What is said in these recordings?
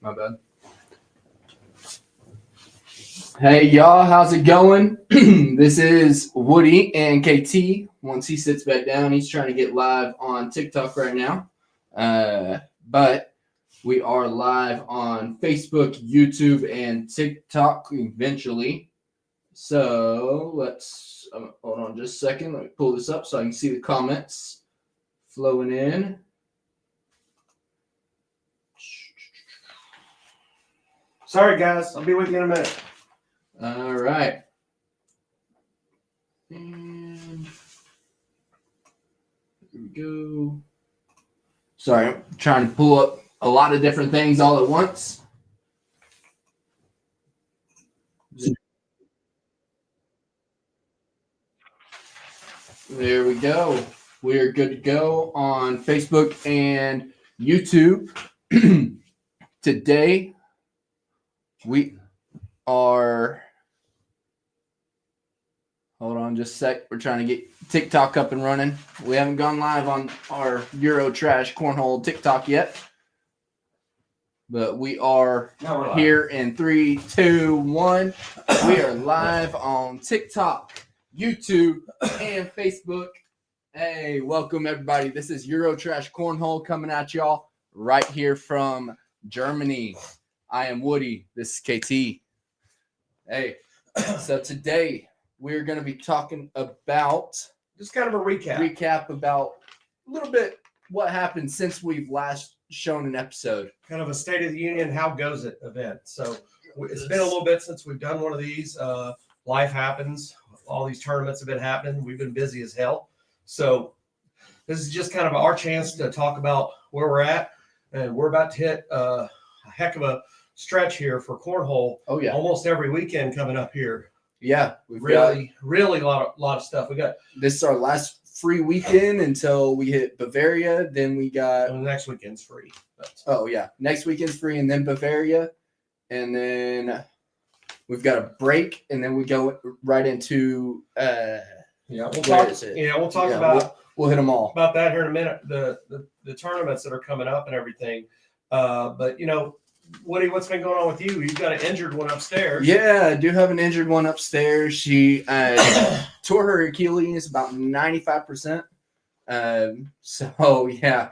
My bad. Hey y'all, how's it going? This is Woody and KT. Once he sits back down, he's trying to get live on TikTok right now. But we are live on Facebook, YouTube, and TikTok eventually. So let's hold on just a second. Let me pull this up so I can see the comments flowing in. Sorry, guys. I'll be with you in a minute. All right. And here we go. Sorry, I'm trying to pull up a lot of different things all at once. There we go. We're good to go on Facebook and YouTube. Today, we are, hold on just a sec. We're trying to get TikTok up and running. We haven't gone live on our Euro Trash Cornhole TikTok yet. But we are here in 3, 2, 1. We are live on TikTok, YouTube, and Facebook. Hey, welcome everybody. This is Euro Trash Cornhole coming at y'all right here from Germany. I am Woody. This is KT. Hey, so today we're going to be talking about just kind of a recap about a little bit what happened since we've last shown an episode. Kind of a State of the Union, how goes it event. So it's been a little bit since we've done one of these. Life happens. All these tournaments have been happening. We've been busy as hell. So this is just kind of our chance to talk about where we're at. And we're about to hit a heck of a stretch here for Cornhole. Oh, yeah. Almost every weekend coming up here. Yeah. We've really a lot of stuff. We got this is our last free weekend until we hit Bavaria. Then we got the next weekend's free. Oh yeah, next weekend's free, and then Bavaria, and then we've got a break, and then we go right into we'll talk about we'll hit them all about that here in a minute. The tournaments that are coming up and everything. But Woody, what's been going on with you? You've got an injured one upstairs. Yeah, I do have an injured one upstairs. She tore her Achilles about 95%. So yeah,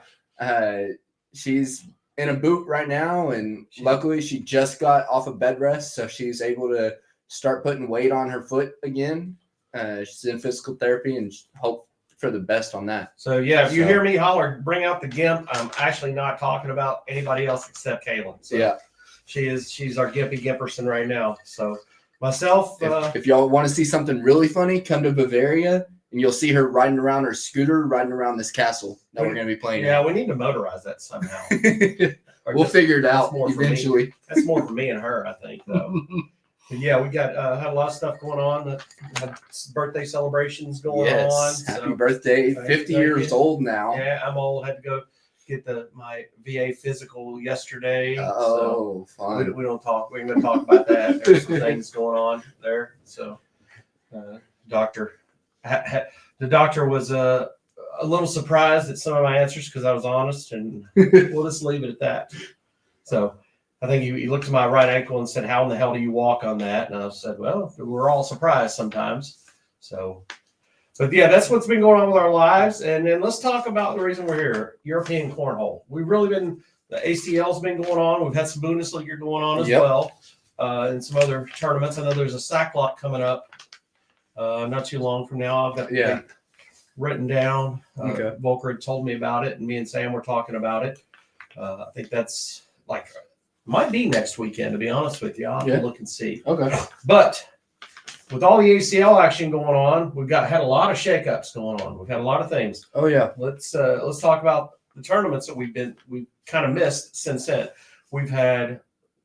she's in a boot right now, and luckily she just got off of bed rest, so she's able to start putting weight on her foot again. She's in physical therapy and hope for the best on that. So yeah, if you hear me holler, bring out the gimp. I'm actually not talking about anybody else except Kaylin. So yeah, she's our Gimpy Gimperson right now. So myself, if y'all want to see something really funny, come to Bavaria and you'll see her riding around her scooter, riding around this castle that we're going to be playing. Yeah, we need to motorize that somehow. We'll figure it out eventually. That's more for me and her, I think, though. But yeah, we got had a lot of stuff going on. Had birthday celebrations going on. Happy birthday! 50 years old now. Yeah, I'm old. Had to go get my VA physical yesterday. Oh, so fun. We don't talk. We're going to talk about that. There's some things going on there. So, the doctor was a little surprised at some of my answers because I was honest, and we'll just leave it at that. So. I think he looked at my right ankle and said, "How in the hell do you walk on that?" And I said, "Well, we're all surprised sometimes." So, but yeah, that's what's been going on with our lives. And then let's talk about the reason we're here: European Cornhole. We've really been the ACL's been going on. We've had some Bundesliga going on as well. and some other tournaments. I know there's a sack block coming up not too long from now. I've got the date written down. Okay. Volker had told me about it, and me and Sam were talking about it. I think that's might be next weekend, to be honest with you. I'll have to look and see. Okay. But with all the ACL action going on, we've had a lot of shakeups going on. We've had a lot of things. Oh yeah. Let's talk about the tournaments that we've kind of missed since then. We've had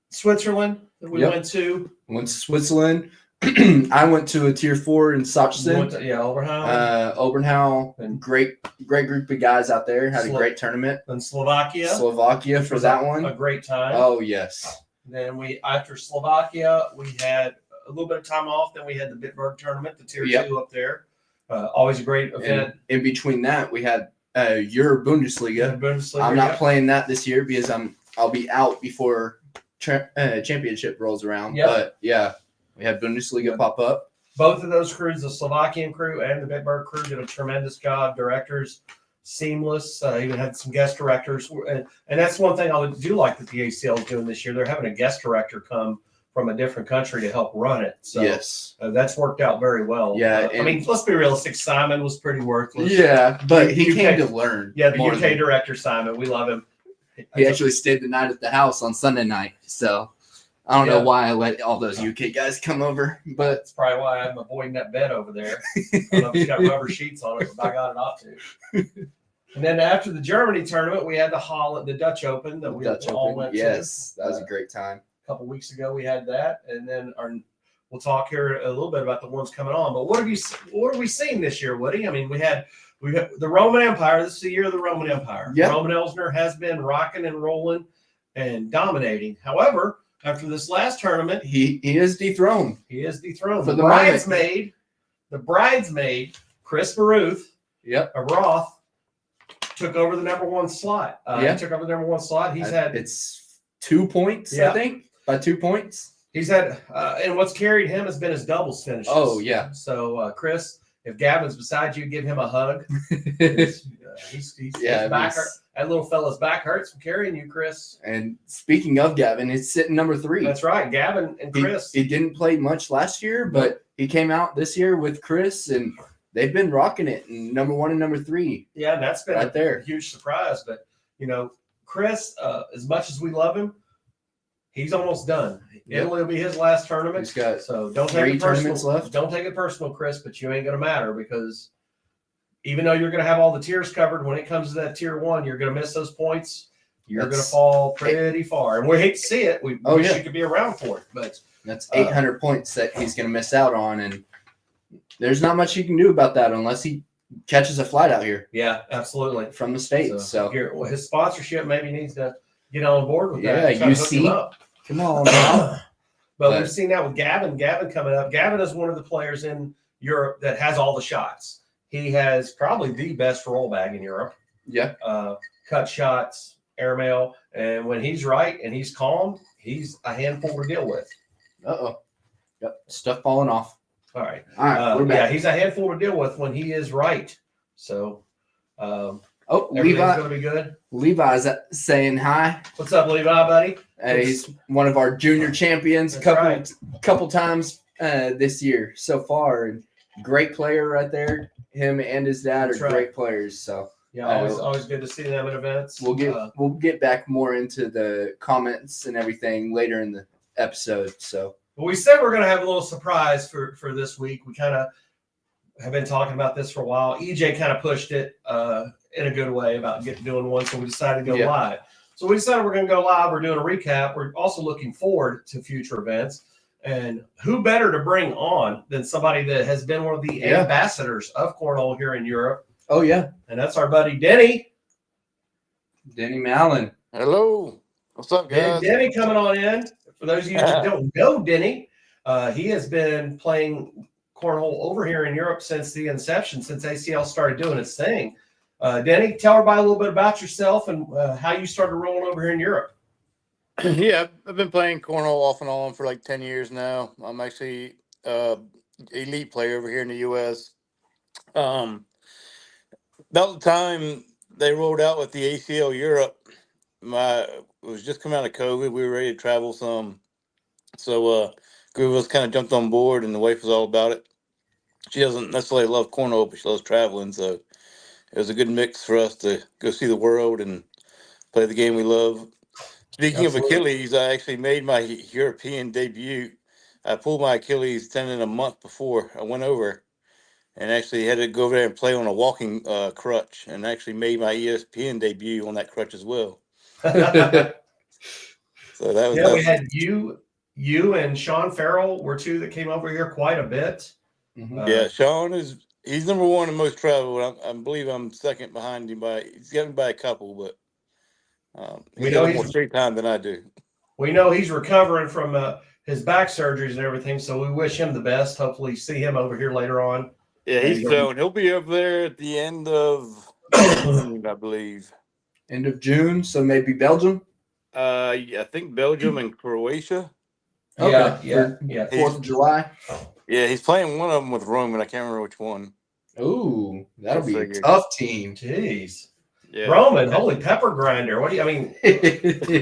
Switzerland that we went to. Went to Switzerland. I went to a tier 4 in Sachsen. Oberhausen. Oberhausen. And great group of guys out there. Had a great tournament. And Slovakia for that one. A great time. Oh yes. Then after Slovakia, we had a little bit of time off. Then we had the Bitburg tournament, the tier 2 up there. Always a great event. And in between that, we had your Bundesliga. I'm not playing that this year because I'll be out before championship rolls around. Yep. But yeah, we had Bundesliga pop up. Both of those crews, the Slovakian crew and the Bitburg crew, did a tremendous job. Directors, seamless. Even had some guest directors, and that's one thing I do like that the ACL is doing this year. They're having a guest director come from a different country to help run it. So yes, that's worked out very well. Yeah, I mean, let's be realistic. Simon was pretty worthless. Yeah, but he came to learn. Yeah, the UK director Simon, we love him. He actually stayed the night at the house on Sunday night. So I don't know why I let all those UK guys come over, but that's probably why I'm avoiding that bed over there. I don't know if it's got rubber sheets on it, but I got it off to. And then after the Germany tournament, we had the Dutch Open that we all went to. Yes, that was a great time. A couple weeks ago, we had that, and then we'll talk here a little bit about the ones coming on. But what have we seen this year, Woody? I mean, we have the Roman Empire. This is the year of the Roman Empire. Yep. Roman Elsner has been rocking and rolling and dominating. However, after this last tournament, he is dethroned. He is dethroned. For the bridesmaid, Chris Baruth, of Roth, took over the number 1 slot. He took over the number 1 slot. It's 2 points, I think, by 2 points. He's had, and what's carried him has been his doubles finishes. Oh yeah. So Chris, if Gavin's beside you, give him a hug. His back that little fella's back hurts from carrying you, Chris. And speaking of Gavin, it's sitting number 3. That's right, Gavin and Chris. He didn't play much last year, but he came out this year with Chris, and they've been rocking it. And number 1 and number 3. Yeah, and that's been right there. A huge surprise. But Chris, as much as we love him, he's almost done. Italy will be his last tournament. He's got don't take it tournaments left. Don't take it personal, Chris, but you ain't going to matter because even though you're going to have all the tiers covered, when it comes to that tier 1, you're going to miss those points. You're going to fall pretty far. And we hate to see it. We wish you could be around for it. But that's 800 points that he's going to miss out on. And there's not much you can do about that unless he catches a flight out here. Yeah, absolutely. From the States. So his sponsorship maybe needs to get on board with that. Yeah, UC. Come on now. But we've seen that with Gavin. Gavin coming up. Gavin is one of the players in Europe that has all the shots. He has probably the best roll bag in Europe. Yeah. Cut shots, airmail. And when he's right and he's calm, he's a handful to deal with. Uh-oh. Yep. Stuff falling off. All right. We're back. Yeah, he's a handful to deal with when he is right. So Levi's going to be good. Levi's saying hi. What's up, Levi, buddy? He's one of our junior champions couple times this year so far. And great player right there. Him and his dad are great players. So yeah, always good to see them at events. We'll get back more into the comments and everything later in the episode. So we said we're going to have a little surprise for this week. We kind of have been talking about this for a while. EJ kind of pushed it in a good way about doing one, so we decided to go live. So we decided we're going to go live. We're doing a recap. We're also looking forward to future events. And who better to bring on than somebody that has been one of the ambassadors of Cornhole here in Europe? Oh, yeah. And that's our buddy Denny. Denny Mallon. Hello. What's up, guys? Denny coming on in. For those of you that don't know Denny, he has been playing Cornhole over here in Europe since the inception, since ACL started doing its thing. Denny, tell everybody a little bit about yourself and how you started rolling over here in Europe. Yeah, I've been playing cornhole off and on for like 10 years now. I'm actually elite player over here in the U.S. About the time they rolled out with the ACL Europe, it was just coming out of COVID. We were ready to travel some. So group of us kind of jumped on board, and the wife was all about it. She doesn't necessarily love cornhole, but she loves traveling. So it was a good mix for us to go see the world and play the game we love. Speaking of Absolutely. Achilles, I actually made my European debut. I pulled my Achilles tendon a month before I went over, and actually had to go over there and play on a walking crutch, and actually made my ESPN debut on that crutch as well. So that was Yeah, we had you and Sean Farrell were two that came over here quite a bit. Yeah, Sean he's number one in most travel. I believe I'm second behind him he's got me by a couple, but We he's got know a more straight time than I do. We know he's recovering from his back surgeries and everything, so we wish him the best. Hopefully, see him over here later on. Yeah, he's shown. He'll be up there at the end of June, I believe. End of June, so maybe Belgium. I think Belgium and Croatia. Okay. Yeah. 4th of July. Yeah, he's playing one of them with Roman. I can't remember which one. Ooh, that'll be a figure. tough team. Jeez. Yeah. Roman, holy pepper grinder. What do you, I mean,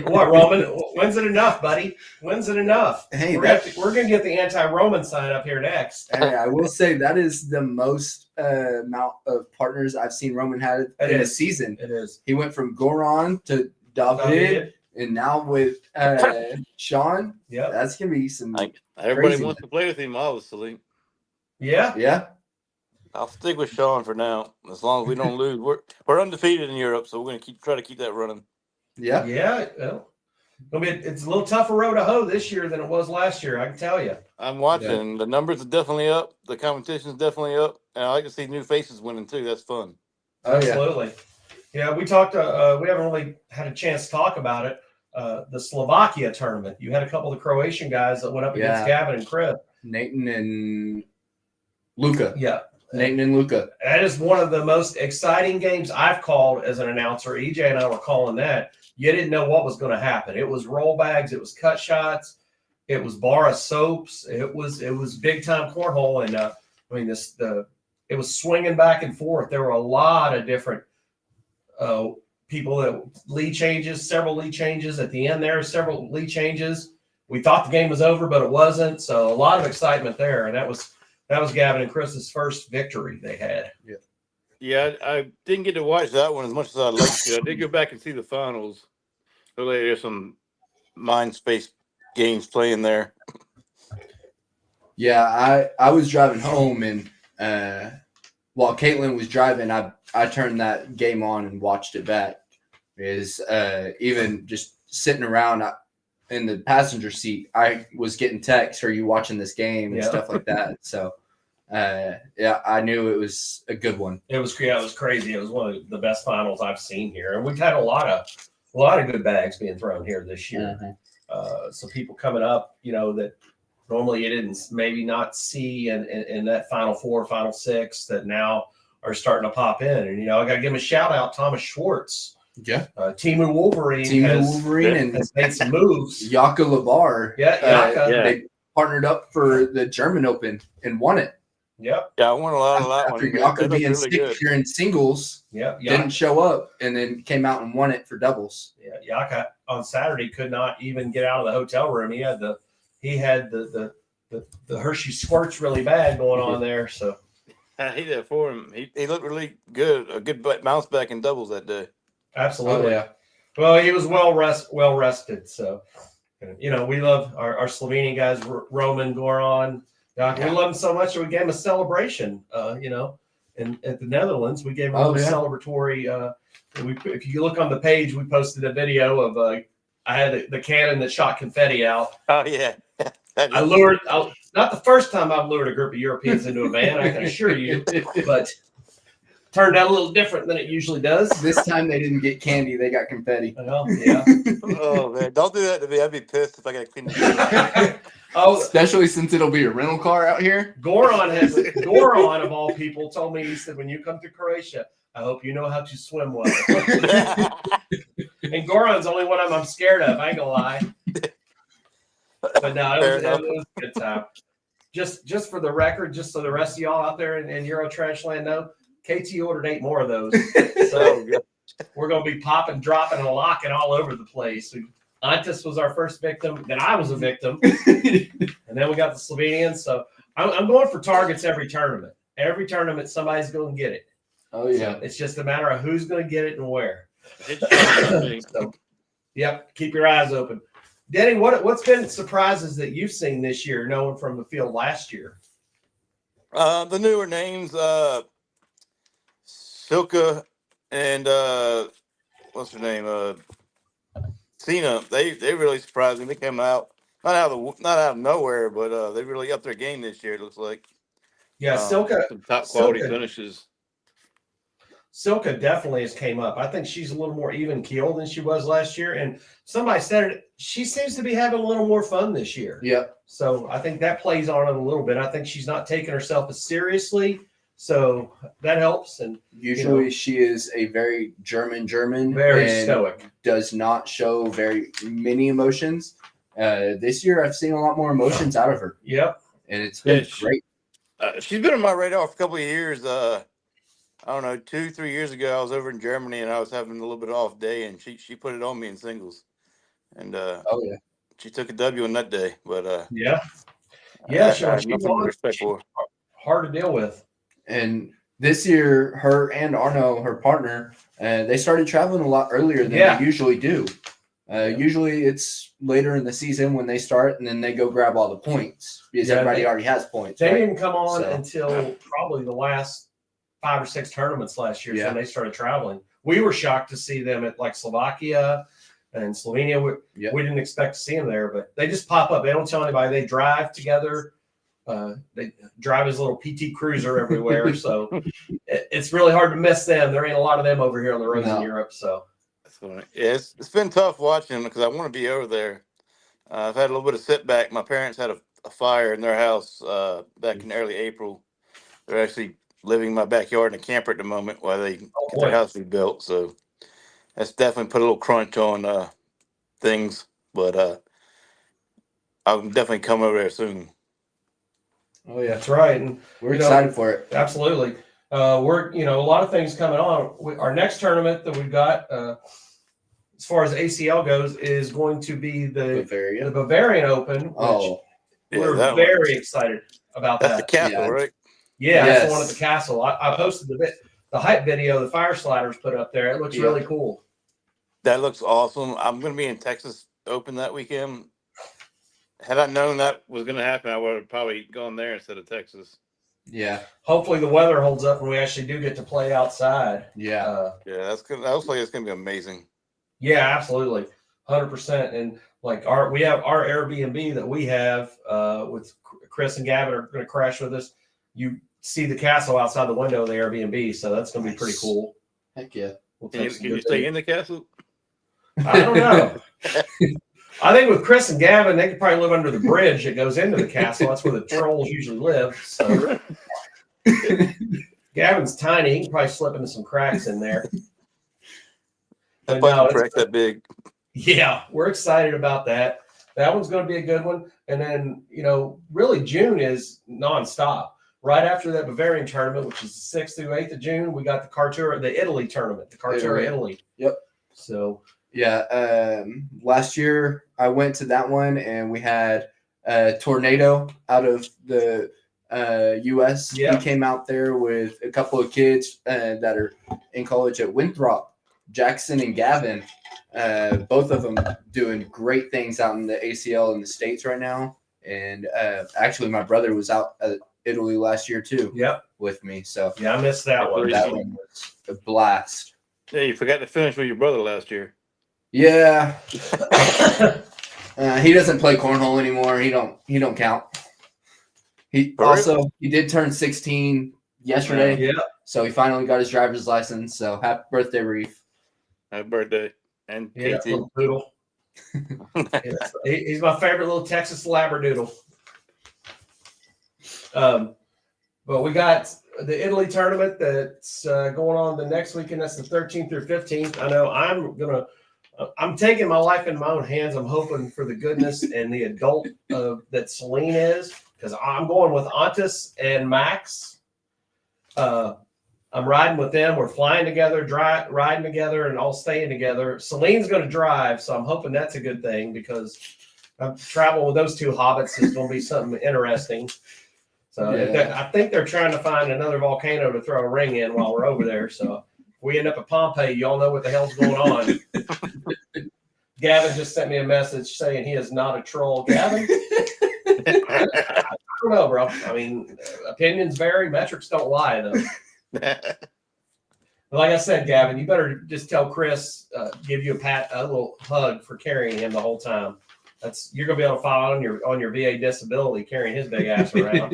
what, Roman? When's it enough, buddy? When's it enough? Hey, we're going to get the anti-Roman sign up here next. Hey, I will say that is the most amount of partners I've seen Roman had in a season. It is. He went from Goran to David. And now with Sean, yeah, that's gonna be some. Everybody crazy. wants to play with him, obviously. Yeah. I'll stick with Sean for now, as long as we don't lose. We're undefeated in Europe, so we're gonna try to keep that running. Yeah. Well, it's a little tougher road to hoe this year than it was last year. I can tell you. I'm watching. The numbers are definitely up. The competition's definitely up, and I like to see new faces winning too. That's fun. Oh, absolutely. Yeah, we talked. We haven't really had a chance to talk about it. The Slovakia tournament. You had a couple of the Croatian guys that went up against Gavin and Chris. Nathan and Luca. Yeah. Nathan and Luca. That is one of the most exciting games I've called as an announcer. EJ and I were calling that. You didn't know what was going to happen. It was roll bags. It was cut shots. It was bar of soaps. It was big time cornhole. And it was swinging back and forth. There were a lot of different people that several lead changes at the end there, several lead changes. We thought the game was over, but it wasn't. So a lot of excitement there. And that was Gavin and Chris's first victory they had. Yeah, I didn't get to watch that one as much as I'd like to. I did go back and see the finals. Really, there's some mind space games playing there. Yeah, I was driving home, and while Caitlin was driving, I turned that game on and watched it back. Even just sitting around in the passenger seat, I was getting texts, "Are you watching this game?" and stuff like that. So, I knew it was a good one. It was crazy. It was one of the best finals I've seen here, and we've had a lot of good bags being thrown here this year. Mm-hmm. So people coming up, that normally you didn't maybe not see in that Final Four, Final Six that now are starting to pop in. And I got to give him a shout out, Thomas Schwartz. Yeah, Timu Wolverine has made some moves. Yaka Labar. They partnered up for the German Open and won it. Yep. Yeah, I won a lot of that After one. Yaka being sick here in singles, didn't show up, and then came out and won it for doubles. Yeah, Yaka on Saturday could not even get out of the hotel room. He had the Hershey squirts really bad going on there. So I hate that for him. He looked really good. A good bounce back in doubles that day. Absolutely. Oh, yeah. Well, he was well rested. So, we love our Slovenian guys, Roman, Goran. We love him so much that we gave him a celebration. And at the Netherlands, we gave him a celebratory. If you look on the page, we posted a video of I had the cannon that shot confetti out. Oh yeah. I lured. Not the first time I've lured a group of Europeans into a van, I can assure you, but turned out a little different than it usually does. This time they didn't get candy; they got confetti. Well, yeah. Oh man, don't do that to me. I'd be pissed if I got clean it. Especially since it'll be a rental car out here. Goran of all people told me, he said, when you come to Croatia, I hope you know how to swim well. And Goran's the only one I'm scared of. I ain't gonna lie. But no, it was a good time. Just for the record, just so the rest of y'all out there in Euro Trash Land know, KT ordered 8 more of those. So we're going to be popping, dropping, and locking all over the place. Antis was our first victim. Then I was a victim. And then we got the Slovenians. So I'm going for targets every tournament. Every tournament, somebody's going to get it. Oh, yeah. So it's just a matter of who's going to get it and where. So, yep, keep your eyes open. Denny, what's been surprises that you've seen this year, knowing from the field last year? The newer names, Silka and what's her name? Cena. They really surprised me. They came out not out of nowhere, but they really upped their game this year. It looks like. Yeah, Silka. Some top quality Silka. finishes. Silka definitely has came up. I think she's a little more even keeled than she was last year. And somebody said it, she seems to be having a little more fun this year. Yep. So I think that plays on it a little bit. I think she's not taking herself as seriously. So that helps. And usually she is a very German, very and stoic. Does not show very many emotions. This year I've seen a lot more emotions out of her. Yep. And it's been great. She's been on my radar for a couple of years. I don't know, 2-3 years ago, I was over in Germany and I was having a little bit off day, and she put it on me in singles, and oh yeah, she took a W on that day. But yeah, I have she's nothing but respect for her. Hard to deal with. And this year, her and Arno, her partner, they started traveling a lot earlier than they usually do. Usually it's later in the season when they start, and then they go grab all the points because everybody already has points. They didn't come on until probably the last 5 or 6 tournaments last year when they started traveling. We were shocked to see them at like Slovakia and Slovenia. We didn't expect to see them there, but they just pop up. They don't tell anybody. They drive together. They drive his little PT Cruiser everywhere. So it's really hard to miss them. There ain't a lot of them over here on the roads in Europe. So yeah, it's been tough watching because I want to be over there. I've had a little bit of setback. My parents had a fire in their house back in early April. They're actually living in my backyard in a camper at the moment while they get their house rebuilt. So that's definitely put a little crunch on things. But I'll definitely come over there soon. Oh yeah, that's right. And we're excited for it. Absolutely. We're a lot of things coming on. Our next tournament that we've got, as far as ACL goes, is going to be the Bavarian Open. Which we're very excited about. That's the castle, right? Yeah, that's the one at the castle. I posted the hype video the Fire Sliders put up there. It looks really cool. That looks awesome. I'm going to be in Texas Open that weekend. Had I known that was going to happen, I would have probably gone there instead of Texas. Yeah. Hopefully the weather holds up and we actually do get to play outside. Yeah. That's good. Hopefully it's going to be amazing. Yeah, absolutely. 100%. And like we have our Airbnb that we have with Chris and Gavin are going to crash with us. You see the castle outside the window of the Airbnb, so that's going to be pretty cool. Heck yeah. Can you stay in the castle? I don't know. I think with Chris and Gavin, they could probably live under the bridge that goes into the castle. That's where the trolls usually live. So Gavin's tiny. He can probably slip into some cracks in there. But no, crack that big. Yeah, we're excited about that. That one's going to be a good one. And then, really June is nonstop. Right after that Bavarian tournament, which is the 6th through 8th of June, we got the Italy tournament, the Cartura Italy. Yep. So last year I went to that one and we had a Tornado out of the U.S. He came out there with a couple of kids that are in college at Winthrop, Jackson and Gavin. Both of them doing great things out in the ACL in the States right now. And actually my brother was out at Italy last year too. Yep. With me. So I missed that one. That one was a blast. Yeah, you forgot to finish with your brother last year. Yeah. He doesn't play cornhole anymore. He don't count. He did turn 16 yesterday. Yeah. So he finally got his driver's license. So happy birthday, Reef. Happy birthday. And KT. Little poodle. He's my favorite little Texas Labradoodle. But we got the Italy tournament that's going on the next weekend. That's the 13th through 15th. I know I'm taking my life in my own hands. I'm hoping for the goodness and the adult that Celine is, because I'm going with Antis and Max. I'm riding with them. We're flying together, riding together, and all staying together. Celine's going to drive, so I'm hoping that's a good thing because travel with those two hobbits is going to be something interesting. So I think they're trying to find another volcano to throw a ring in while we're over there. So if we end up at Pompeii, y'all know what the hell's going on. Gavin just sent me a message saying he is not a troll. Gavin? I don't know, bro. I mean, opinions vary. Metrics don't lie, though. Like I said, Gavin, you better just tell Chris, give you a little hug for carrying him the whole time. You're gonna be able to file on your VA disability carrying his big ass around.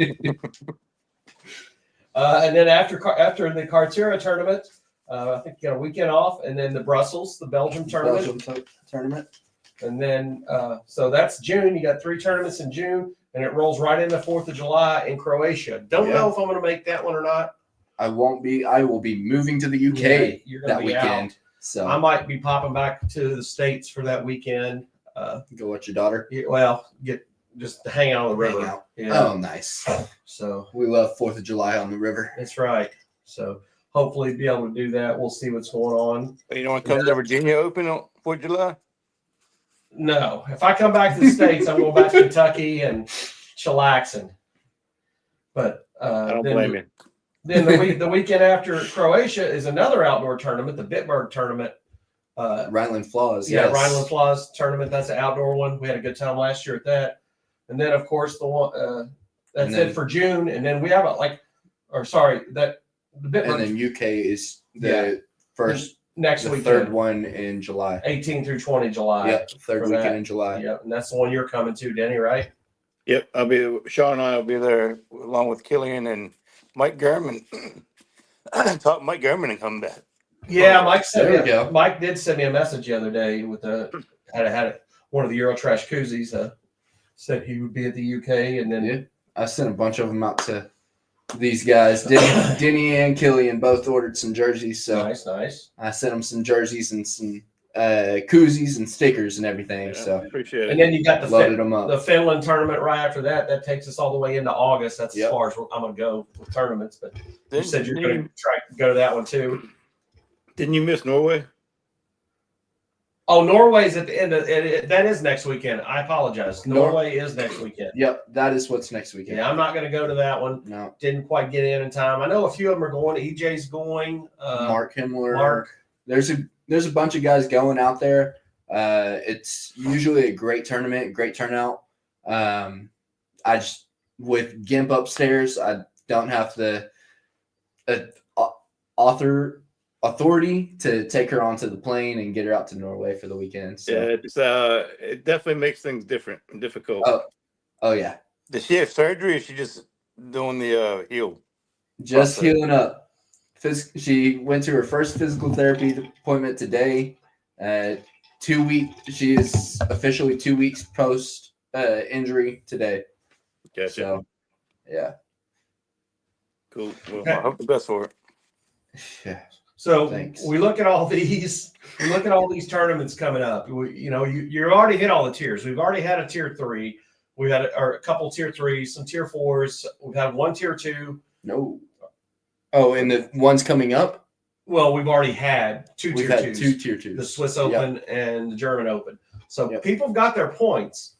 And then after the Cartera tournament, I think you got a weekend off, and then the Brussels, the Belgium tournament. And then so that's June. You got 3 tournaments in June, and it rolls right into 4th of July in Croatia. Don't know if I'm gonna make that one or not. I won't be. I will be moving to the UK that weekend. Out. So I might be popping back to the States for that weekend. Go watch your daughter. Well, just hang out on the river. Hang out. Yeah. Oh, nice. So we love 4th of July on the river. That's right. So hopefully be able to do that. We'll see what's going on. You don't want to come to Virginia Open on 4th of July? No. If I come back to the States, I'm going back to Kentucky and chillaxing. But I don't blame you. Then the weekend after Croatia is another outdoor tournament, the Bitburg tournament. Rhineland Flaws. Yeah, yes. Rhineland Flaws tournament. That's an outdoor one. We had a good time last year at that. And then, of course, the one that's it for June. And then we have the Bitburg. And then UK is the first next the weekend. third one in July. 18 through 20 July. Yep, third weekend in July. Yep, and that's the one you're coming to, Denny, right? Yep, Sean and I will be there along with Killian and Mike Gurman. Talk Mike Gurman and come back. Yeah, Mike did send me a message the other day with had one of the Eurotrash koozies. Said he would be at the UK, and then I sent a bunch of them out to these guys. Denny and Killian both ordered some jerseys, so nice. I sent them some jerseys and some koozies and stickers and everything. Yeah, so appreciate it. And then you got the Finland tournament right after that. That takes us all the way into August. That's as far as I'm going to go with tournaments. But you said you're going to try to go to that one too. Didn't you miss Norway? Oh, Norway's at the end of it. That is next weekend. I apologize. Norway is next weekend. Yep, that is what's next weekend. Yeah, I'm not going to go to that one. No, didn't quite get in time. I know a few of them are going. EJ's going. Mark Himmler. There's a bunch of guys going out there. It's usually a great tournament, great turnout. I just with Gimp upstairs, I don't have the authority to take her onto the plane and get her out to Norway for the weekend. So. Yeah, it definitely makes things difficult. Oh yeah. Does she have surgery, or is she just doing the heel? Just healing up. She went to her first physical therapy appointment today. 2 weeks. She is officially 2 weeks post injury today. Gotcha. So, yeah. Cool. Well, I hope the best for it. Yeah. So Thanks. we look at all these. We look at all these tournaments coming up. You already hit all the tiers. We've already had a tier 3. We've had a couple tier 3s, some tier 4s. We've had one tier 2. No. Oh, and the ones coming up? Well, we've already had two tier 2s. 2 tier 2s. The Swiss Open and the German Open. So people have got their points.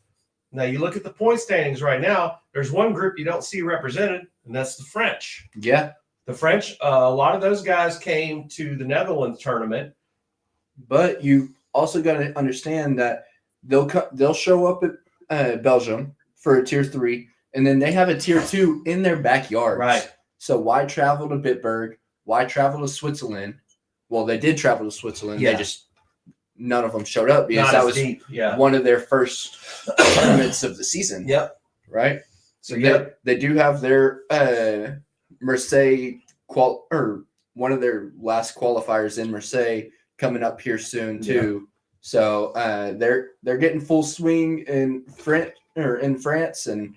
Now you look at the point standings right now. There's one group you don't see represented, and that's the French. Yeah. The French, a lot of those guys came to the Netherlands tournament. But you also got to understand that they'll show up at Belgium for a tier 3, and then they have a tier 2 in their backyard. Right. So why travel to Bitburg? Why travel to Switzerland? Well, they did travel to Switzerland. Yeah. They just none of them showed up because Not that was deep. Yeah. one of their first tournaments of the season. Yep. Right. So they do have their Marseille or one of their last qualifiers in Marseille coming up here soon too. Yeah. So they're getting full swing in France and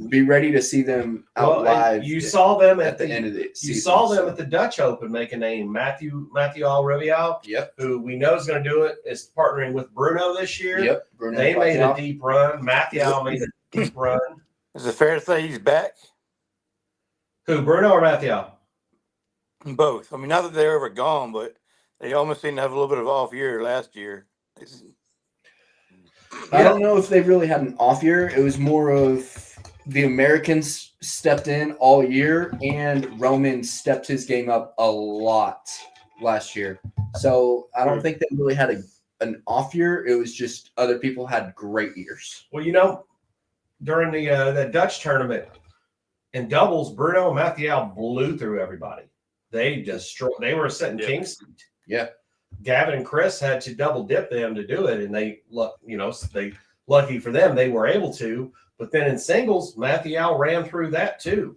be ready to see them out live. You saw them at the end of the season. You saw them at the Dutch Open make a name. Matthew Alrevial, who we know is going to do it, is partnering with Bruno this year. Yep. Bruno they made a deep run. Matthew made a deep run. Is it fair to say he's back? Who, Bruno or Matthew? Both. I mean, not that they're ever gone, but they almost seem to have a little bit of off year last year. I don't know if they really had an off year. It was more of the Americans stepped in all year, and Roman stepped his game up a lot last year. So I don't think they really had an off year. It was just other people had great years. Well, during the Dutch tournament in doubles, Bruno and Mathieu blew through everybody. They were sitting king seat. Yeah. Gavin and Chris had to double dip them to do it, and they lucky for them they were able to. But then in singles, Mathieu ran through that too.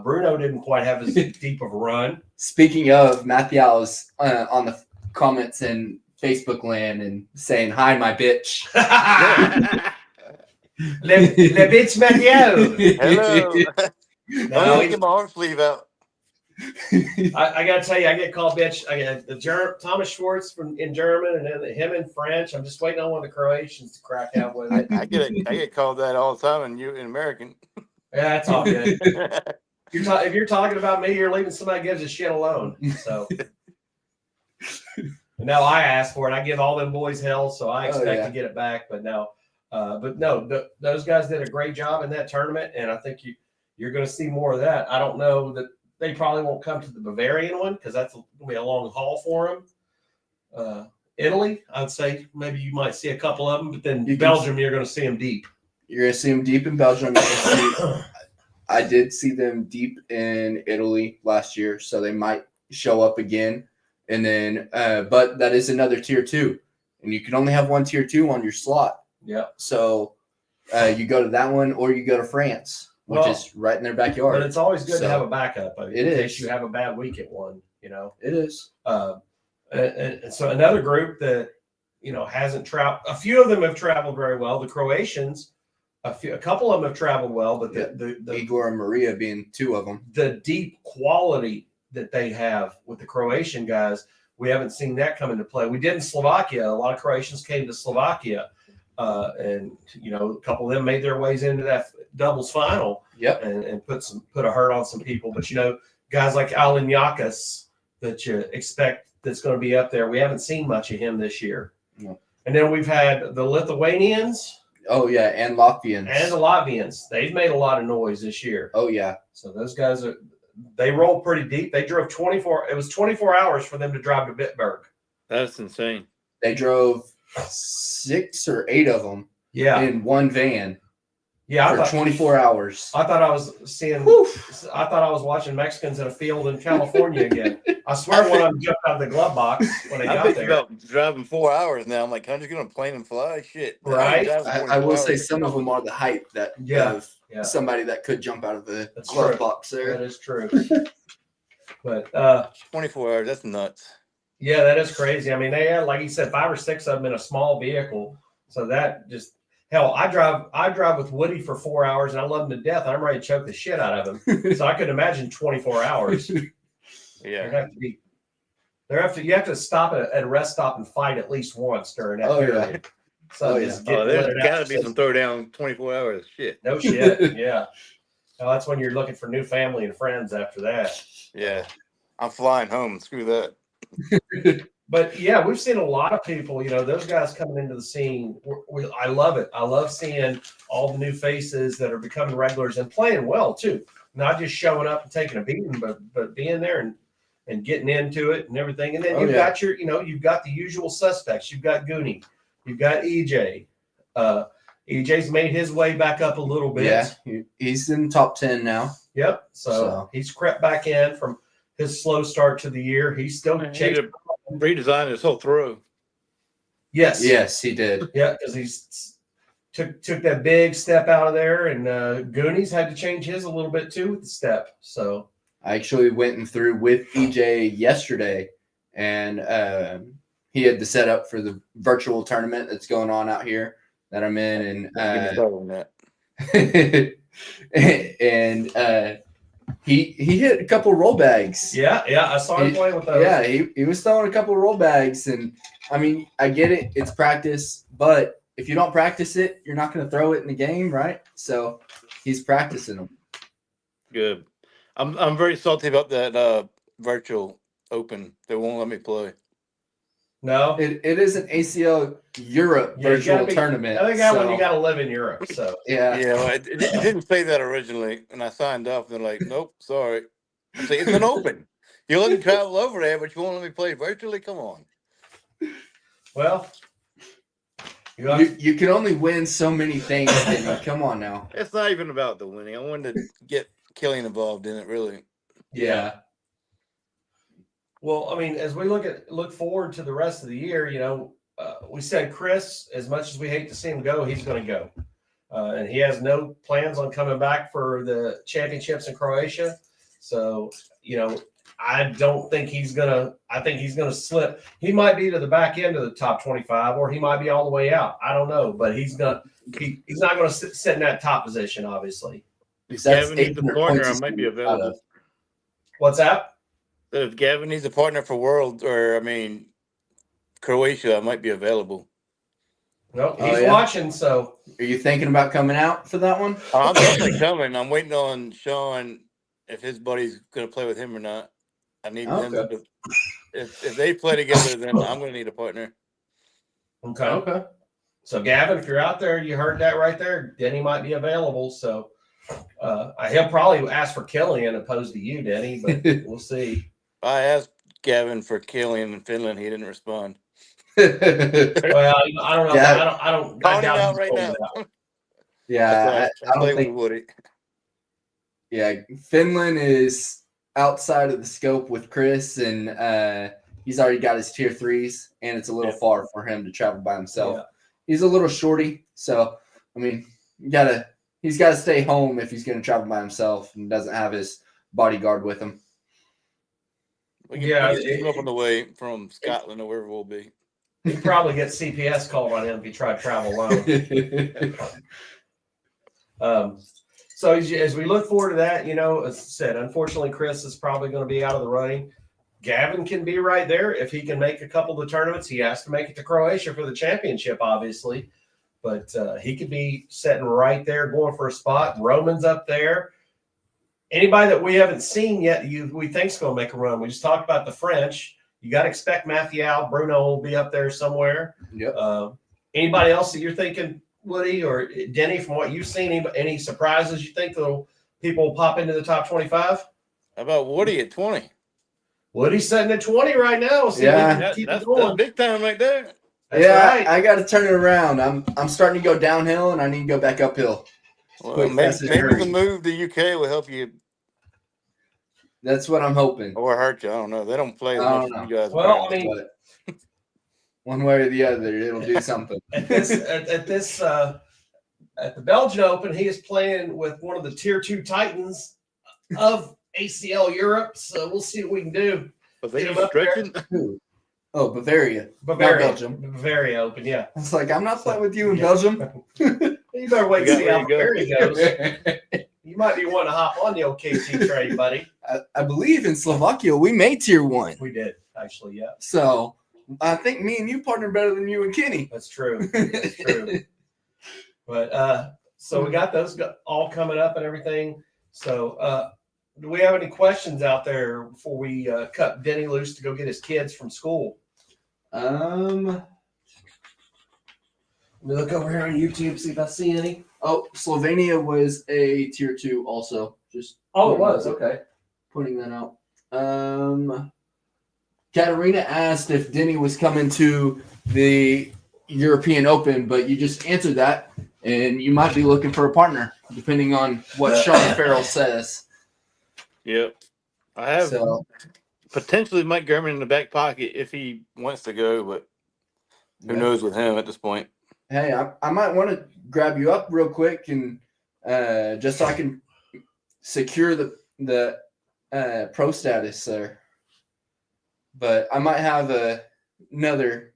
Bruno didn't quite have as deep of a run. Speaking of, Mathieu's on the comments in Facebook land and saying, "Hi, my bitch." le bitch Mathieu. Hello. No, Get my arm sleeve out. I gotta tell you, I get called bitch. I get the Thomas Schwartz in German, and then him in French. I'm just waiting on one of the Croatians to crack out with it. I get called that all the time, and you in American. Yeah, that's all good. If you're talking about me, you're leaving somebody gives a shit alone. So now I ask for it. I give all them boys hell, so I expect to get it back. But no, those guys did a great job in that tournament, and I think you're going to see more of that. I don't know that. They probably won't come to the Bavarian one because that's going to be a long haul for them. Italy, I'd say maybe you might see a couple of them, but then Belgium, you're going to see them deep. You're going to see them deep in Belgium. I did see them deep in Italy last year, so they might show up again. And then, but that is another tier 2, and you can only have one tier 2 on your slot. Yeah. So you go to that one, or you go to France, which is right in their backyard. But it's always good to have a backup. In case you have a bad week at one, It is. And so another group that, hasn't traveled, a few of them have traveled very well. The Croatians, a couple of them have traveled well, but the Igor and Maria being 2 of them. The deep quality that they have with the Croatian guys, we haven't seen that come into play. We did in Slovakia. A lot of Croatians came to Slovakia. And a couple of them made their ways into that doubles final. Yep. And put a hurt on some people. But guys like Alan Yakas that you expect that's going to be up there. We haven't seen much of him this year. No. And then we've had the Lithuanians. Oh yeah, and Latvians. And the Latvians. They've made a lot of noise this year. Oh yeah. So those guys they rolled pretty deep. They drove 24. It was 24 hours for them to drive to Bitburg. That's insane. They drove 6 or 8 of them in one van for 24 hours. I thought I was watching Mexicans in a field in California again. I swear one of them jumped out of the glove box when they got there. About driving 4 hours now. I'm like, I'm just going to plane and fly. Shit. Right. I will say some of them are the height that of somebody that could jump out of the glove box there. That is true. But 24 hours, that's nuts. Yeah, that is crazy. I mean, they had, like you said, 5 or 6 of them in a small vehicle. So that just hell. I drive with Woody for 4 hours, and I love him to death. And I'm ready to choke the shit out of him. So I could imagine 24 hours. Yeah, you have to stop at a rest stop and fight at least once during that period. So there's got to be some throwdown 24 hours. Shit. No shit. Yeah. Well, that's when you're looking for new family and friends after that. Yeah, I'm flying home. Screw that. But yeah, we've seen a lot of people, those guys coming into the scene. I love it. I love seeing all the new faces that are becoming regulars and playing well too. Not just showing up and taking a beating, but being there and getting into it and everything. And then you've got you've got the usual suspects. You've got Goonie, you've got EJ. EJ's made his way back up a little bit. Yeah, he's in top 10 now. Yep. So he's crept back in from his slow start to the year. He's still chasing. Redesigned his whole throw. Yes, he did. Yeah, because he's took that big step out of there, and Goonies had to change his a little bit too with the step. So I actually went and threw with EJ yesterday, and he had the setup for the virtual tournament that's going on out here that I'm in, and he hit a couple roll bags. Yeah, I saw him playing with those. Yeah, he was throwing a couple roll bags, and I mean, I get it, it's practice, but if you don't practice it, you're not going to throw it in the game, right? So he's practicing them. Good. I'm very salty about that virtual open. They won't let me play. No, It is an ACL Europe Yeah, you virtual gotta be- tournament. I think that one so, you got to live in Europe. So yeah. Yeah, well, it didn't say that originally, and I signed up. And they're like, "Nope, sorry." I say it's an open. You let me travel over there, but you won't let me play virtually. Come on. well, you have You can only win so many things. Vinny. Come on now. It's not even about the winning. I wanted to get Killian involved in it. Really. yeah. Well, I mean, as we look forward to the rest of the year, we said Chris, as much as we hate to see him go, he's going to go, and he has no plans on coming back for the championships in Croatia. So, I don't think he's gonna. I think he's gonna slip. He might be to the back end of the top 25, or he might be all the way out. I don't know, but he's not gonna sit in that top position, obviously. Because Gavin needs a 800 partner. points I he's might be gonna be out of. available. What's that? If Gavin needs a partner for World, Croatia, I might be available. No, Oh, he's yeah? watching. So Are you thinking about coming out for that one? I'm definitely coming. I'm waiting on Sean if his buddy's going to play with him or not. I need them Okay. to. If they play together, then I'm going to need a partner. okay. Okay. So Gavin, if you're out there, you heard that right there. Denny might be available. So he'll probably ask for Killian opposed to you, Denny, but we'll see. I asked Gavin for Killian in Finland. He didn't respond. Well, I don't know. Yeah. I don't. Calling him doubt out he's right going now. out. Yeah, I play don't with think. Woody. Yeah, Finland is outside of the scope with Chris, and he's already got his tier 3s, and it's a little far for him to travel by himself. Yeah. He's a little shorty, so I mean, he's got to stay home if he's going to travel by himself and doesn't have his bodyguard with him. We can pick him up on the way from Scotland or wherever we'll be. He'd probably get CPS called on him if he tried to travel alone. So as we look forward to that, as I said, unfortunately, Chris is probably going to be out of the running. Gavin can be right there if he can make a couple of the tournaments. He has to make it to Croatia for the championship, obviously, but he could be sitting right there going for a spot. Roman's up there. Anybody that we haven't seen yet, we think's going to make a run. We just talked about the French. You got to expect Mathieu. Bruno will be up there somewhere. Yep. Anybody else that you're thinking, Woody or Denny, from what you've seen, any surprises you think people will pop into the top 25? How about Woody at 20? Woody's sitting at 20 right now. See Yeah. That's big time right there. That's right. I got to turn it around. I'm starting to go downhill, and I need to go back uphill. Well, maybe the move to UK will help you. That's what I'm hoping. Or hurt you. I don't know. They don't play as much as you guys. Well, I mean, one way or the other, it'll do something. At the Belgian Open, he is playing with one of the tier 2 titans of ACL Europe. So we'll see what we can do. But they stretching. Oh, Bavaria. Bavaria. Belgium. Bavaria Open, yeah. I was like, I'm not playing with you in Belgium. You better wait and see how Bavaria goes. I You might be wanting to hop on the old KT train, buddy. believe in Slovakia, we made tier 1. We did, actually, yeah. So I think me and you partner better than you and Kenny. That's true. That's true. But so we got those all coming up and everything. So do we have any questions out there before we cut Denny loose to go get his kids from school? Let me look over here on YouTube, see if I see any. Oh, Slovenia was a tier 2 also. Just Oh, it was. Okay. putting that out. Katarina asked if Denny was coming to the European Open, but you just answered that, and you might be looking for a partner, depending on what Sean Farrell says. Yep. I have potentially Mike Gurman in the back pocket if he wants to go, but who knows with him at this point. Hey, I might want to grab you up real quick and just so I can secure the pro status there. But I might have another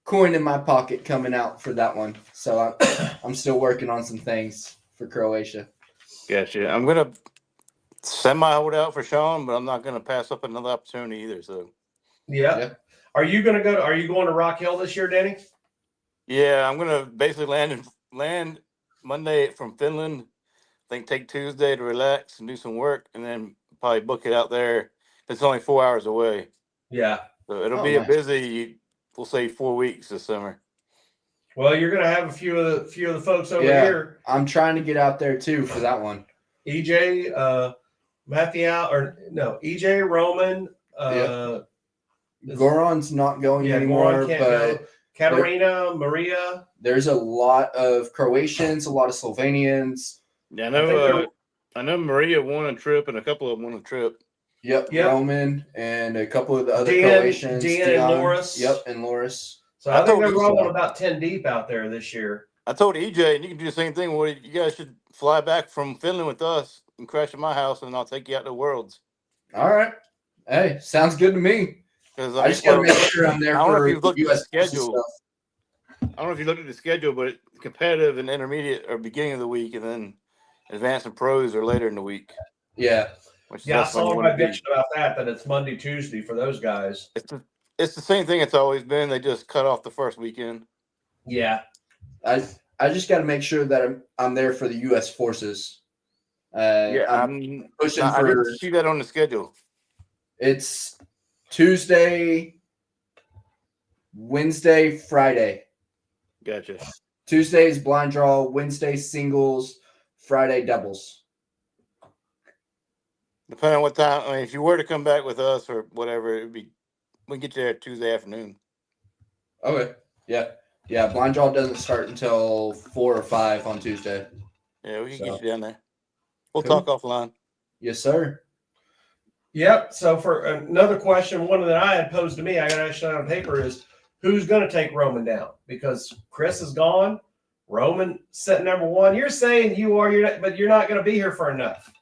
coin in my pocket coming out for that one. So I'm still working on some things for Croatia. Gotcha. I'm gonna semi-hold out for Sean, but I'm not gonna pass up another opportunity either. So yeah. Are you going to Rock Hill this year, Danny? yeah, I'm gonna basically land Monday from Finland. I think take Tuesday to relax and do some work, and then probably book it out there. It's only 4 hours away. Yeah. So it'll Oh, be a nice. busy, we'll say 4 weeks this summer. Well, you're gonna have a few of the folks over Yeah. here. I'm trying to get out there too for that one. EJ, EJ Roman. Goron's not going anymore, Goran can't but go. Katerina, Maria. there's a lot of Croatians, a lot of Slovenians. Yeah, I know Maria won a trip and a couple of them won a trip. Yep. Roman and a couple of the other Dan, Croatians. Dan and Loris. Yep, and Loris. So I think they're rolling about 10 deep out there this year. I told EJ, and you can do the same thing. Well, you guys should fly back from Finland with us and crash at my house, and I'll take you out to Worlds. All right. Hey, sounds good to me. I just got to make sure I'm there for the U.S. schedule. I don't know if you looked at the schedule, but competitive and intermediate are beginning of the week, and then advanced and pros are later in the week. Yeah. I saw my mention about that it's Monday, Tuesday for those guys. It's the same thing it's always been. They just cut off the first weekend. Yeah. I just got to make sure that I'm there for the U.S. forces. I'm pushing I didn't see that on the schedule. It's Tuesday, Wednesday, Friday. Gotcha. Tuesday is blind draw, Wednesday singles, Friday doubles. Depending on what time. I mean, if you were to come back with us or whatever, we can get you there Tuesday afternoon. Okay. Yeah. Blind draw doesn't start until 4 or 5 on Tuesday. Yeah, we can get you down there. We'll talk offline. Yes, sir. Yep. So for another question, one that I had posed to me, I got actually on paper is who's going to take Roman down? Because Chris is gone. Roman sitting number 1. You're saying but you're not going to be here for enough.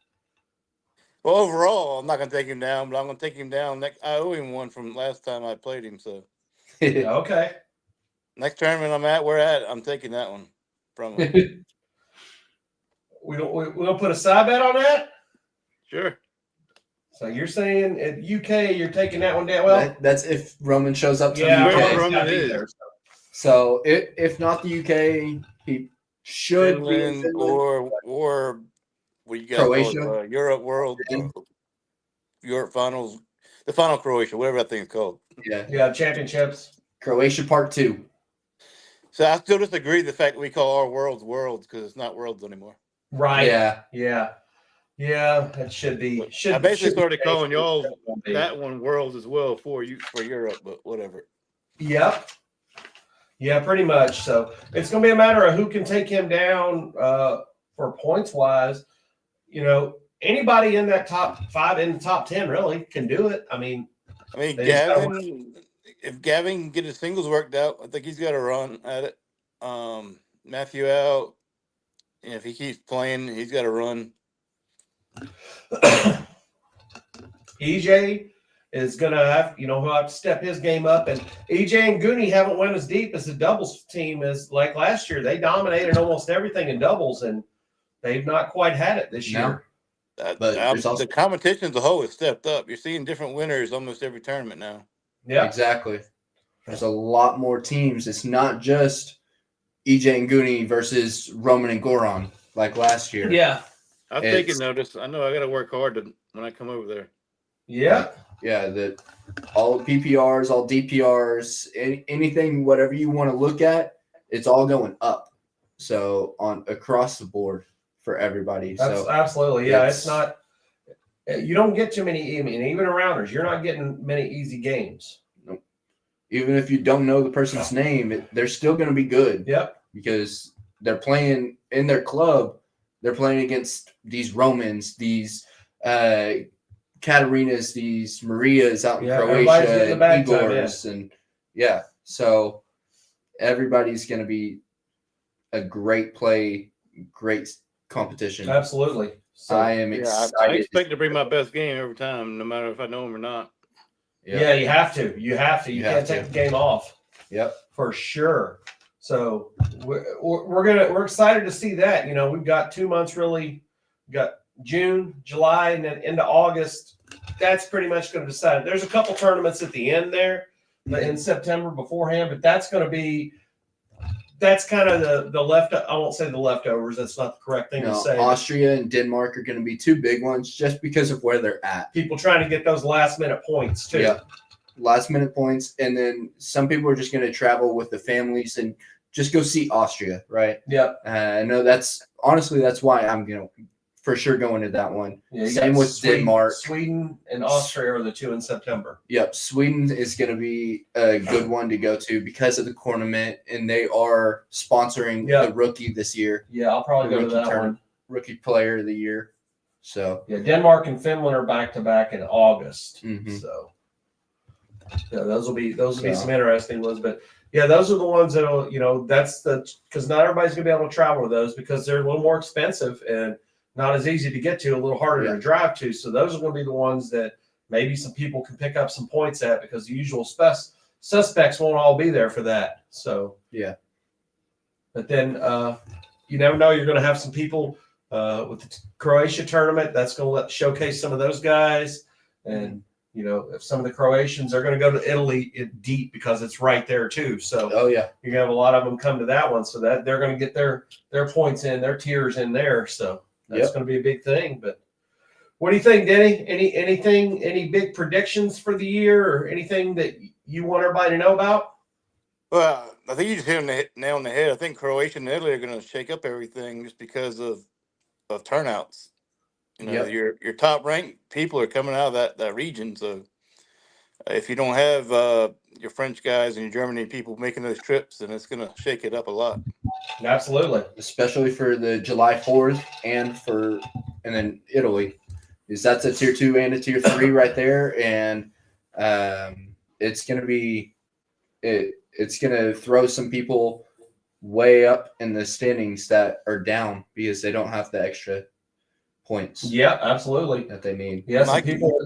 Well, overall, I'm not going to take him down, but I'm going to take him down. I owe him one from last time I played him. So, okay. Next tournament we're at, I'm taking that one from him. We'll put a side bet on that? Sure. So you're saying at UK, you're taking that one down? Well, that's if Roman shows up to the UK. Roman is. So if not the UK, he should Finland, be in Finland or what you got Croatia, Europe World, Europe Finals, the final Croatia, whatever that thing is called. Yeah, championships. Croatia Part 2. So I still disagree with the fact that we call our worlds because it's not worlds anymore. Right. Yeah. That should be. I basically started calling y'all that one worlds as well for Europe, but whatever. Yep. Yeah, pretty much. So it's going to be a matter of who can take him down for points wise. Anybody in that top 5, in the top 10 really can do it. I mean, Gavin, if Gavin can get his singles worked out, I think he's got a run at it. Matthew out. And if he keeps playing, he's got a run. EJ is going to have, he'll have to step his game up. And EJ and Goonie haven't went as deep as the doubles team as like last year. They dominated almost everything in doubles, and they've not quite had it this year. But the competition as a whole has stepped up. You're seeing different winners almost every tournament now. Yeah, exactly. There's a lot more teams. It's not just EJ and Goonie versus Roman and Goran like last year. Yeah. I've taken notice. I know I got to work hard when I come over there. Yeah. Yeah. All PPRs, all DPRs, anything, whatever you want to look at, it's all going up. So across the board for everybody. Absolutely. Yeah. It's not, you don't get too many, even arounders, you're not getting many easy games. Nope. Even if you don't know the person's name, they're still going to be good. Yep. Because they're playing in their club. They're playing against these Romans, these Katerinas, these Marias out in Croatia, and Igors, and so everybody's going to be a great play, great competition. Absolutely. So, I am excited. I expect to bring my best game every time, no matter if I know him or not. Yeah, you have to. You can't take the game off. Yep, for sure. So we're excited to see that. We've got 2 months really. We've got June, July, and then into August. That's pretty much going to decide. There's a couple tournaments at the end there in September beforehand, but that's going to be that's kind of the left. I won't say the leftovers. That's not the correct thing to say. Austria and Denmark are going to be two big ones just because of where they're at. People trying to get those last minute points too. Yeah, last minute points, and then some people are just going to travel with the families and just go see Austria, right? Yeah. I know that's why I'm for sure going to that one. Yeah, same with Denmark. Sweden and Austria are the two in September. Yep, Sweden is going to be a good one to go to because of the tournament, and they are sponsoring the rookie this year. Yeah, I'll probably go to that one. Rookie player of the year. So yeah, Denmark and Finland are back to back in August. Mm-hmm. So yeah, those will be some interesting ones. But yeah, those are the ones that'll because not everybody's gonna be able to travel to those because they're a little more expensive and not as easy to get to, a little harder to drive to. So those are going to be the ones that maybe some people can pick up some points at because the usual suspects won't all be there for that. So yeah. But then you never know. You're going to have some people with the Croatia tournament that's going to showcase some of those guys. And, if some of the Croatians are going to go to Italy deep because it's right there too. So you're going to have a lot of them come to that one so that they're going to get their points in, their tiers in there. So that's going to be a big thing. But what do you think, Denny? Any big predictions for the year or anything that you want everybody to know about? Well, I think you just hit the nail on the head. I think Croatia and Italy are going to shake up everything just because of turnouts. Your top ranked people are coming out of that region. So if you don't have your French guys and your Germany people making those trips, then it's going to shake it up a lot. Absolutely. Especially for the July 4th and then Italy. Because that's a tier 2 and a tier 3 right there. And it's going to be it's going to throw some people way up in the standings that are down because they don't have the extra points. Yeah, absolutely. That they need. Yeah, some people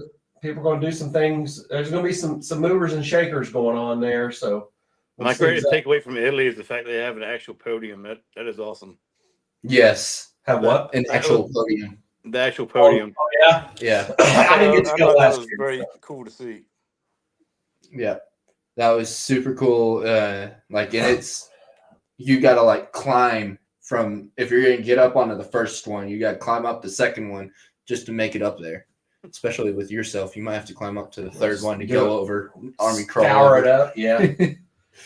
are going to do some things. There's going to be some movers and shakers going on there. So my greatest takeaway from Italy is the fact they have an actual podium. That is awesome. Yes. Have what? An actual podium. The actual podium. Oh yeah. Yeah. I didn't get to go last year. That was very cool to see. Yeah. That was super cool. And it's you gotta climb from, if you're gonna get up onto the first one, you gotta climb up the second one just to make it up there. Especially with yourself, you might have to climb up to the third one to go over army crawl. Scour it up, yeah.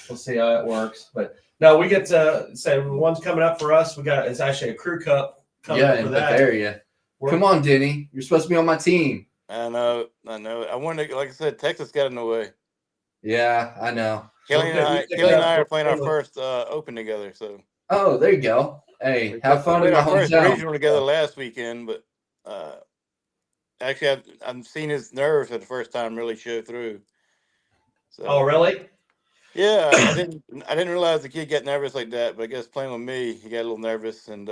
We'll see how it works. But no, we get to say the one's coming up for us. It's actually a crew cup coming up for that. Bavaria. Come on, Denny. You're supposed to be on my team. I know. I wanted to, like I said, Texas got in the way. Yeah, I know. Kelly and I are playing our first Open together. So. Oh, there you go. Hey, have fun in my hometown. First regional together last weekend, but actually, I've seen his nerves for the first time really show through. So, oh, really? Yeah, I didn't realize the kid got nervous like that, but I guess playing with me, he got a little nervous, and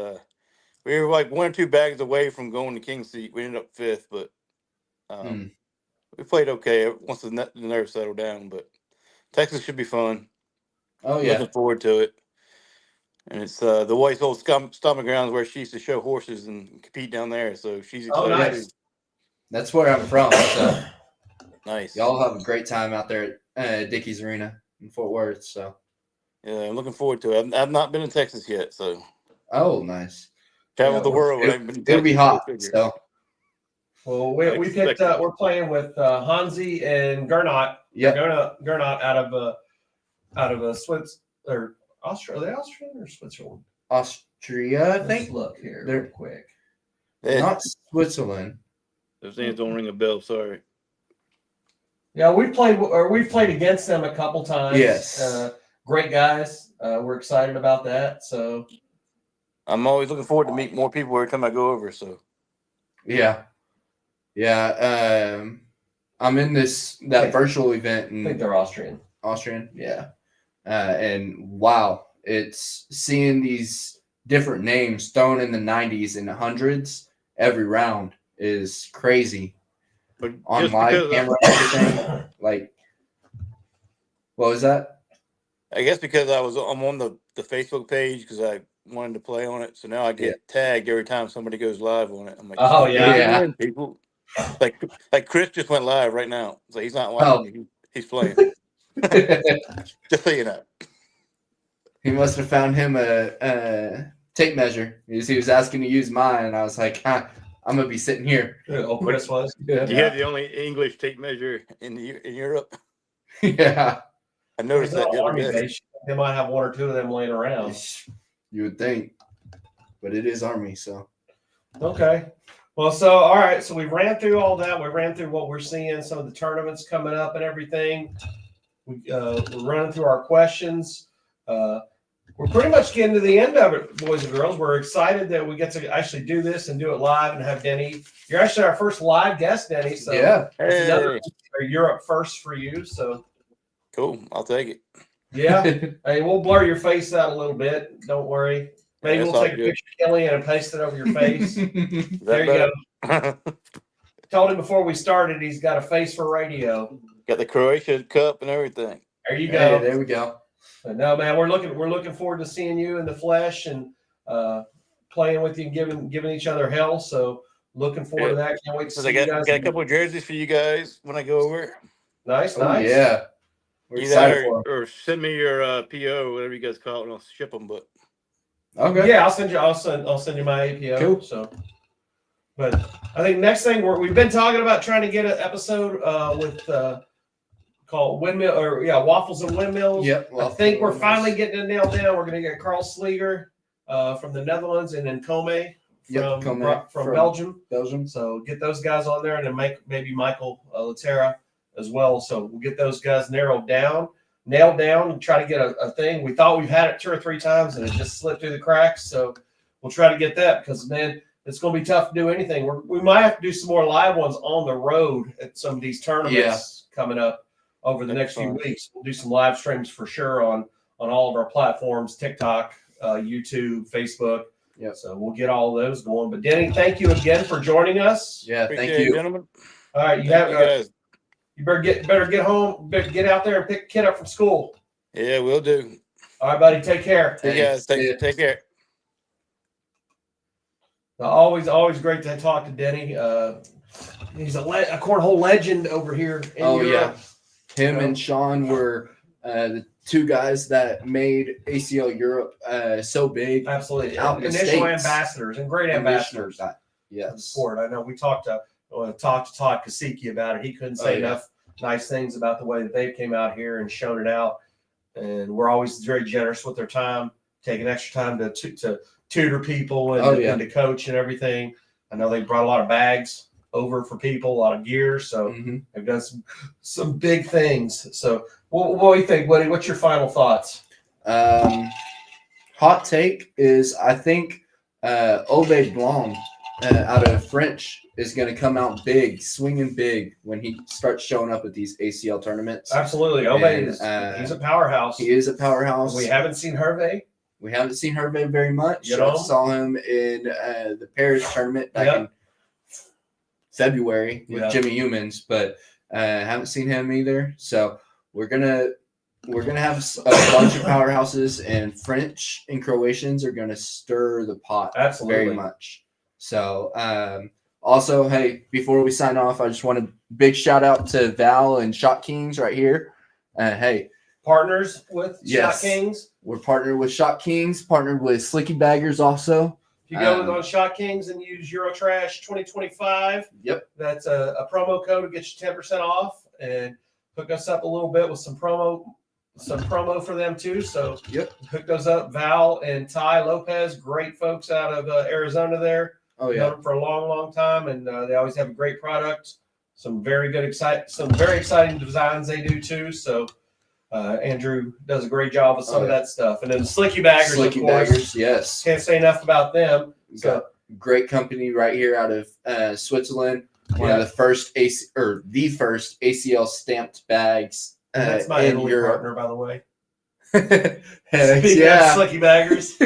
we were like 1 or 2 bags away from going to King's Seat. We ended up 5th, but we played okay once the nerves settled down. But Texas should be fun. Oh yeah, looking forward to it. And it's the White's old stomping grounds where she used to show horses and compete down there. So she's excited. Oh, nice. That's where I'm from. So nice. Y'all have a great time out there at Dickies Arena in Fort Worth. So yeah, I'm looking forward to it. I've not been in Texas yet, so. Oh, nice. Traveled the world. It'll be hot. So. Well, we picked. We're playing with Hansi and Gernot. Yeah. Gernot out of Swiss or Austria. Are they Austrian or Switzerland? Austria, I think. Let's look here They're real quick. Not Switzerland. Those names don't ring a bell. Sorry. Yeah, we've played against them a couple times. Yes. Great guys. We're excited about that. So I'm always looking forward to meet more people every time I go over. So yeah. I'm in that virtual event. I think they're Austrian. Austrian, yeah. And wow, it's seeing these different names thrown in the 90s and the hundreds every round is crazy. But on live camera and everything. What was that? I guess because I'm on the Facebook page because I wanted to play on it. So now I get tagged every time somebody goes live on it. I'm like, oh yeah. People like Chris just went live right now. So he's not watching me. He's playing. Just so you know. He must have found him a tape measure. He was asking to use mine, and I was like, I'm gonna be sitting here. Oh, Chris was. Yeah. You have the only English tape measure in Europe. Yeah. I noticed that the other Army day. base. They might have one or two of them laying around. You would think, but it is Army, so. Okay. Well, so all right. So we ran through all that. We ran through what we're seeing, some of the tournaments coming up and everything. We're running through our questions. We're pretty much getting to the end of it, boys and girls. We're excited that we get to actually do this and do it live and have Denny. You're actually our first live guest, Denny. So yeah, it's another Europe first for you. So cool. I'll take it. yeah. Hey, we'll blur your face out a little bit. Don't worry. Maybe we'll take a picture of Kelly and paste it over your face. There you go. Told him before we started he's got a face for radio. Got the Croatia Cup and everything. There you go. Hey, there we go. But no, man, we're looking forward to seeing you in the flesh and playing with you and giving each other hell. So looking forward to that. Can't wait to see you guys. Got a couple of jerseys for you guys when I go over. Nice. Yeah. We're excited for them. Or send me your PO, whatever you guys call it, and I'll ship them. But Okay. Yeah, I'll send you my APO. Cool. So, but I think next thing we've been talking about trying to get an episode with called Windmill Waffles and Windmills. Yep. I think we're finally getting it nailed down. We're going to get Carl Slieger from the Netherlands and then Come from Belgium. So get those guys on there and then maybe Michael Latera as well. So we'll get those guys nailed down, and try to get a thing. We thought we've had it 2 or 3 times and it just slipped through the cracks. So we'll try to get that because, man, it's going to be tough to do anything. We might have to do some more live ones on the road at some of these tournaments coming up over the next few weeks. We'll do some live streams for sure on all of our platforms, TikTok, YouTube, Facebook. Yeah. So we'll get all of those going. But Denny, thank you again for joining us. Yeah, appreciate thank you, gentlemen. All right, you guys. You better get home, get out there and pick the kid up from school. Yeah, we'll do. All right, buddy. Take care. Hey guys, take care. Always great to talk to Denny. He's a cornhole legend over here in Europe. Him and Sean were the 2 guys that made ACL Europe so big. Absolutely. Out in the Initial States. ambassadors and great ambassadors. Yes. Sport. I know we talked to Todd Kasicki about it. He couldn't say enough nice things about the way that they came out here and shown it out. And we're always very generous with their time, taking extra time to tutor people and to coach and everything. I know they brought a lot of bags over for people, a lot of gear. So they've done some big things. So what do you think, buddy? What's your final thoughts? Hot take is I think Ove Blanc out of French is going to come out big, swinging big when he starts showing up at these ACL tournaments. Absolutely. Ove he's a powerhouse. He is a powerhouse. We haven't seen Hervé. We haven't seen Hervé very much. You know? I saw him in the Paris tournament back in February with Jimmy Humans, but haven't seen him either. So we're gonna have a bunch of powerhouses, and French and Croatians are gonna stir the pot very much. So also, hey, before we sign off, I just want a big shout out to Val and Shot Kings right here. Hey, partners with Shot Kings. We're partnered with Shot Kings, partnered with Slicky Baggers also. If you go on Shot Kings and use Eurotrash 2025, that's a promo code to get you 10% off and hook us up a little bit with some promo for them too. So hook those up. Val and Ty Lopez, great folks out of Arizona there. Oh yeah, known them for a long time, and they always have a great product. Some very exciting designs they do too. So Andrew does a great job with some of that stuff. And then Slicky Baggers, of course. Yes. Can't say enough about them. So great company right here out of Switzerland. One of the first the first ACL stamped bags. That's my Italy partner, by the way. Speaking of Slicky Baggers.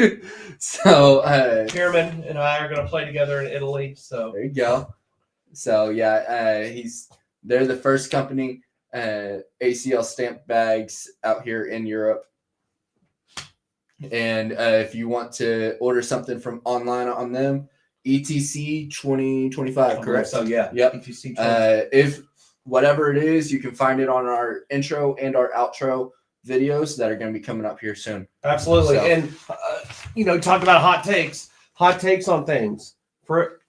So Chairman and I are going to play together in Italy. So there you go. So they're the first company ACL stamped bags out here in Europe. And if you want to order something from online on them, ETC 2025, correct? So yep. ETC 20. If whatever it is, you can find it on our intro and our outro videos that are going to be coming up here soon. Absolutely. So. And, talk about hot takes on things for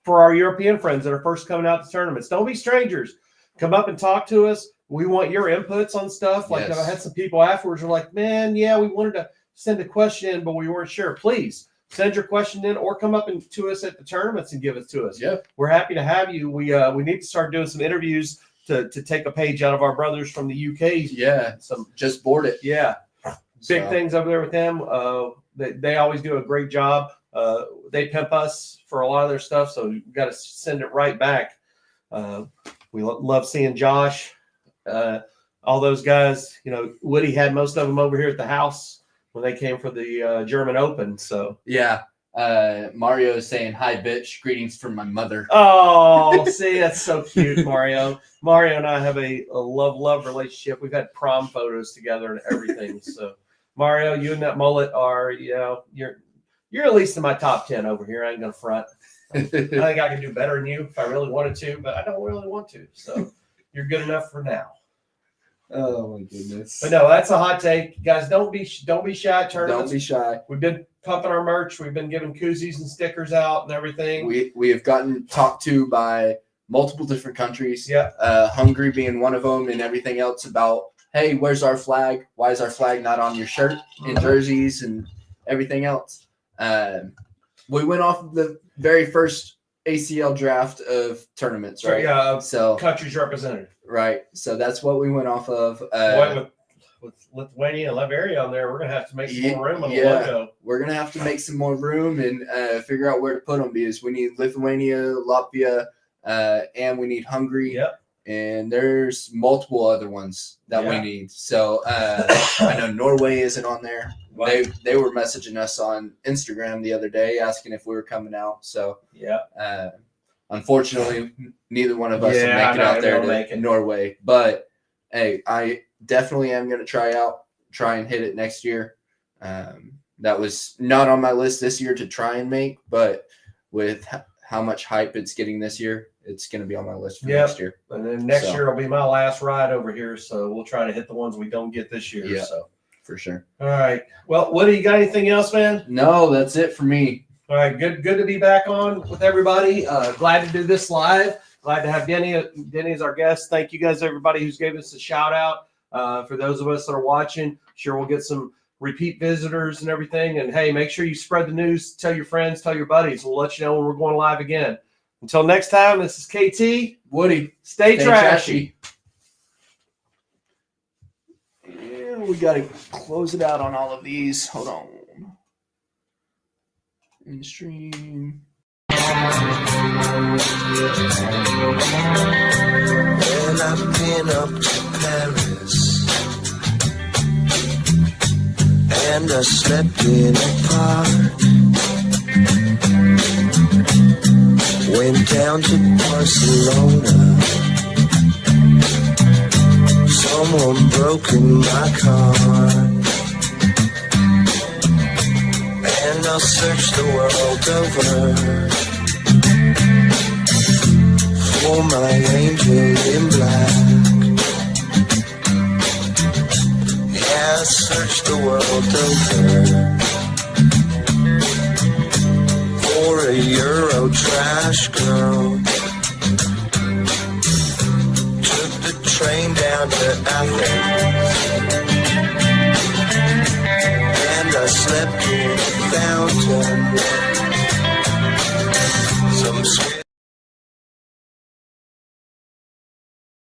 our European friends that are first coming out to tournaments. Don't be strangers. Come up and talk to us. We want your inputs on stuff. Like Yes. I had some people afterwards who were like, man, yeah, we wanted to send a question in, but we weren't sure. Please send your question in or come up to us at the tournaments and give it to us. Yeah. We're happy to have you. We need to start doing some interviews to take a page out of our brothers from the UK. Yeah. Just board it. Yeah. Big things over there with them. They always do a great job. They pimp us for a lot of their stuff, so we got to send it right back. We love seeing Josh, all those guys. Woody had most of them over here at the house when they came for the German Open. So yeah, Mario is saying hi, bitch. Greetings from my mother. Oh, see, that's so cute, Mario. Mario and I have a love relationship. We've had prom photos together and everything. So, Mario, you and that mullet are, you're at least in my top 10 over here. I ain't gonna front. I think I can do better than you if I really wanted to, but I don't really want to. So, you're good enough for now. Oh my goodness! But no, that's a hot take, guys. Don't be shy at tournaments. Don't be shy. We've been pumping our merch. We've been giving koozies and stickers out and everything. We have gotten talked to by multiple different countries. Yeah. Hungary being one of them, and everything else about, hey, where's our flag? Why is our flag not on your shirt and jerseys and everything else? We went off of the very first ACL draft of tournaments, right? Yeah. So countries represented. Right. So that's what we went off of. With Lithuania and Latveria on there, we're gonna have to make some more room on the logo. We're gonna have to make some more room and figure out where to put them, because we need Lithuania, Latvia, and we need Hungary. Yep. And there's multiple other ones that we need. So I know Norway isn't on there. Wow. They were messaging us on Instagram the other day asking if we were coming out. So unfortunately, neither one of us will make it out there to Norway. But hey, I definitely am going to try and hit it next year. That was not on my list this year to try and make, but with how much hype it's getting this year, it's going to be on my list for next year. And then next year will be my last ride over here, so we'll try to hit the ones we don't get this year. Yeah, so for sure. All right. Well, Woody, you got anything else, man? No, that's it for me. All right. Good to be back on with everybody. Glad to do this live. Glad to have Denny as our guest. Thank you guys, everybody who's gave us a shout out. For those of us that are watching, sure we'll get some repeat visitors and everything. And hey, make sure you spread the news, tell your friends, tell your buddies. We'll let you know when we're going live again. Until next time, this is KT. Woody. Stay trashy. Yeah, we got to close it out on all of these. Hold on. In stream. Well, I've been up to Paris, and I slept in a park. Went down to Barcelona. Someone broke in my car, and I'll search the world over for my angel in black. Yeah, I searched the world over for a Euro trash girl. Took the train down to Athens, and I slept in a fountain. Some